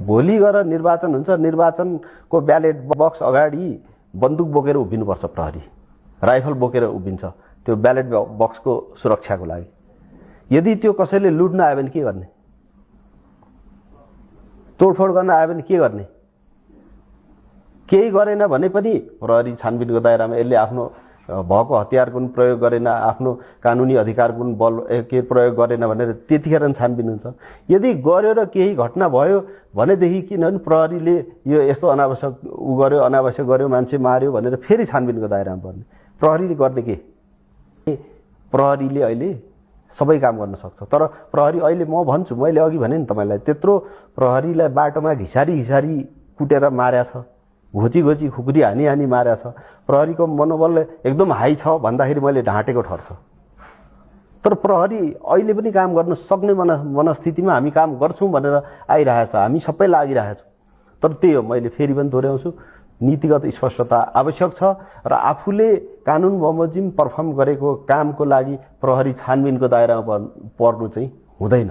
भोलि गएर निर्वाचन हुन्छ, निर्वाचनको ब्यालेट बक्स अगाडि बन्दुक बोकेर उभिनुपर्छ प्रहरी, राइफल बोकेर उभिन्छ त्यो ब्यालेट बक्सको सुरक्षाको लागि। यदि त्यो कसैले लुट्न आयो भने के गर्ने, तोडफोड गर्न आयो भने के गर्ने? केही गरेन भने पनि प्रहरी छानबिनको दायरामा यसले आफ्नो भएको हतियारको पनि प्रयोग गरेन, आफ्नो कानुनी अधिकारको पनि बल के प्रयोग गरेन भनेर त्यतिखेर छानबिन हुन्छ। यदि गर्यो र केही घटना भयो भनेदेखि किनभने प्रहरीले यो यस्तो अनावश्यक गर्यो, अनावश्यक गर्यो, मान्छे मार्यो भनेर फेरि छानबिनको दायरामा पर्ने। प्रहरीले गर्ने के? प्रहरीले अहिले सबै काम गर्न सक्छ, तर प्रहरी अहिले म भन्छु, मैले अघि भने नि तपाईँलाई, त्यत्रो प्रहरीलाई बाटोमा घिसारी कुटेर मार्या छ, घोची खुकुरी हानी मार्या छ। प्रहरीको मनोबल एकदम हाई छ भन्दाखेरि मैले ढाँटेको ठर्छ। तर प्रहरी अहिले पनि काम गर्न सक्ने मनस्थितिमा हामी काम गर्छौँ भनेर आइरहेछ, हामी सबै लागिरहेछौँ। तर त्यही हो, मैले फेरि पनि दोहोऱ्याउँछु, नीतिगत स्पष्टता आवश्यक छ र आफूले कानुन बमोजिम पर्फर्म गरेको कामको लागि प्रहरी छानबिनको दायरामा पर्नु चाहिँ हुँदैन।